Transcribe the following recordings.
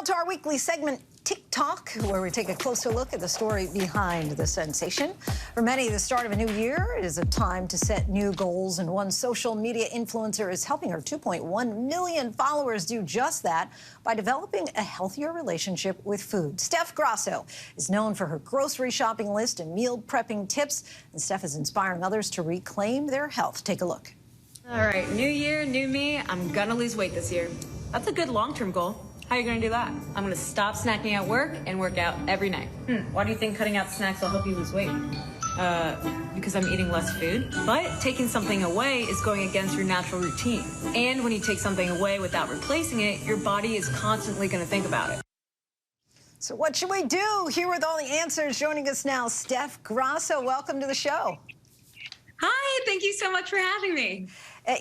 Now to our weekly segment, Tik Talk, where we take a closer look at the story behind the sensation. For many, the start of a new year is a time to set new goals, and one social media influencer is helping her 2.1 million followers do just that by developing a healthier relationship with food. Steph Grasso is known for her grocery shopping list and meal prepping tips, and Steph is inspiring others to reclaim their health. Take a look. All right, new year, new me. I'm gonna lose weight this year. That's a good long-term goal. How are you gonna do that? I'm gonna stop snacking at work and work out every night. Why do you think cutting out snacks will help you lose weight? Because I'm eating less food. But taking something away is going against your natural routine. And when you take something away without replacing it, your body is constantly gonna think about it. So what should we do? Here with all the answers, joining us now, Steph Grasso. Welcome to the show. Hi, thank you so much for having me.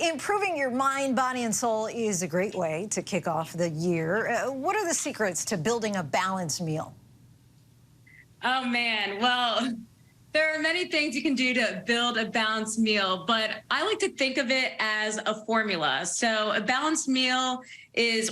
Improving your mind, body, and soul is a great way to kick off the year. What are the secrets to building a balanced meal? Oh, man. Well, there are many things you can do to build a balanced meal, but I like to think of it as a formula. So a balanced meal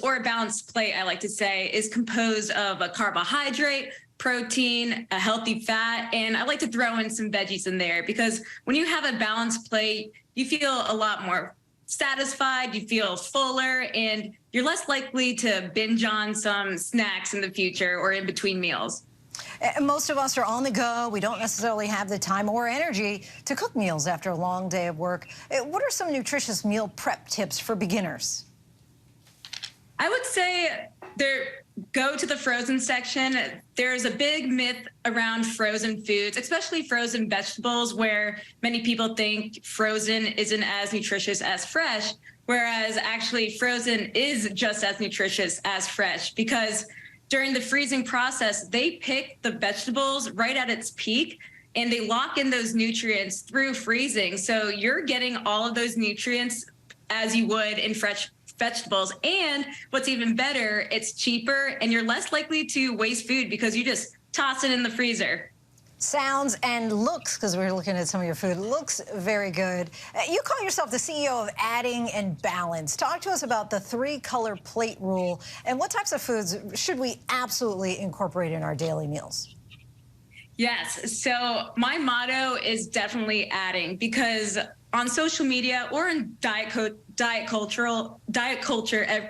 or a balanced plate, I like to say, is composed of a carbohydrate, protein, a healthy fat, and I like to throw in some veggies in there because when you have a balanced plate, you feel a lot more satisfied, you feel fuller, and you're less likely to binge on some snacks in the future or in between meals. Most of us are on the go. We don't necessarily have the time or energy to cook meals after a long day of work. What are some nutritious meal prep tips for beginners? I would say go to the frozen section. There's a big myth around frozen foods, especially frozen vegetables, where many people think frozen isn't as nutritious as fresh, whereas actually frozen is just as nutritious as fresh because during the freezing process, they pick the vegetables right at its peak and they lock in those nutrients through freezing. So you're getting all of those nutrients as you would in fresh vegetables. And what's even better, it's cheaper and you're less likely to waste food because you just toss it in the freezer. Sounds and looks, because we're looking at some of your food, looks very good. You call yourself the CEO of Adding and Balance. Talk to us about the 3-color plate rule and what types of foods should we absolutely incorporate in our daily meals? Yes, so my motto is definitely adding because on social media or in diet culture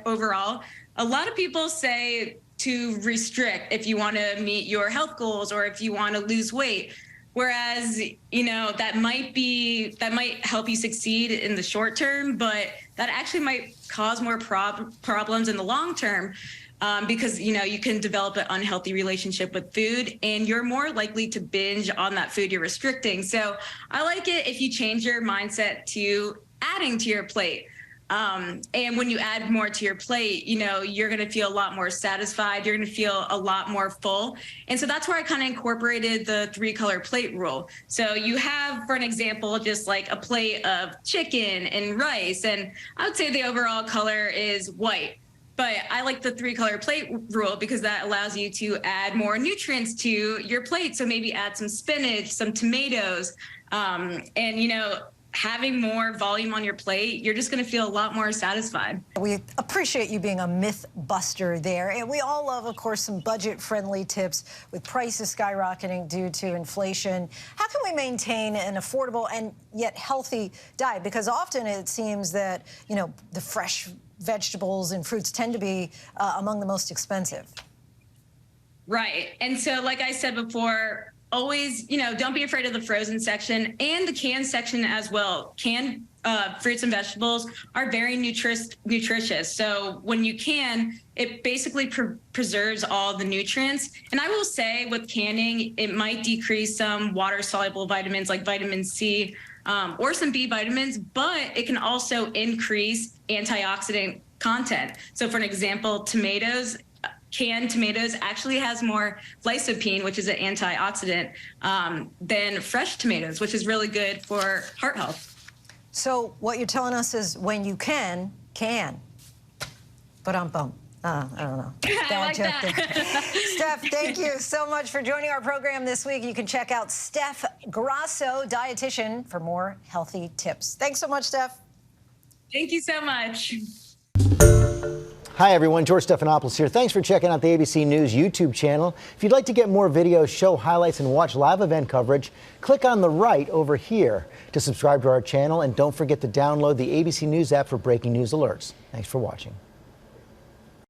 overall, a lot of people say to restrict if you want to meet your health goals or if you want to lose weight. Whereas, that might help you succeed in the short term, but that actually might cause more problems in the long term. Because, you can develop an unhealthy relationship with food and you're more likely to binge on that food you're restricting. So I like it if you change your mindset to adding to your plate. And when you add more to your plate, you're going to feel a lot more satisfied. You're going to feel a lot more full. And so that's where I kind of incorporated the 3-color plate rule. So you have, for an example, just like a plate of chicken and rice. And I would say the overall color is white. But I like the 3-color plate rule because that allows you to add more nutrients to your plate. So maybe add some spinach, some tomatoes, and, having more volume on your plate, you're just going to feel a lot more satisfied. We appreciate you being a myth buster there. And we all love, of course, some budget-friendly tips with prices skyrocketing due to inflation. How can we maintain an affordable and yet healthy diet? Because often it seems that, the fresh vegetables and fruits tend to be among the most expensive. Right. And so, like I said before, always, don't be afraid of the frozen section and the canned section as well. Canned fruits and vegetables are very nutritious. So when you can, it basically preserves all the nutrients. And I will say with canning, it might decrease some water-soluble vitamins like vitamin C or some B vitamins, but it can also increase antioxidant content. So for an example, canned tomatoes actually has more lycopene, which is an antioxidant, than fresh tomatoes, which is really good for heart health. So what you're telling us is when you can. But I don't know. I like that. Steph, thank you so much for joining our program this week. You can check out Steph Grasso, dietitian, for more healthy tips. Thanks so much, Steph. Thank you so much. Hi, everyone. George Stephanopoulos here. Thanks for checking out the ABC News YouTube channel. If you'd like to get more videos, show highlights, and watch live event coverage, click on the right over here to subscribe to our channel. And don't forget to download the ABC News app for breaking news alerts. Thanks for watching.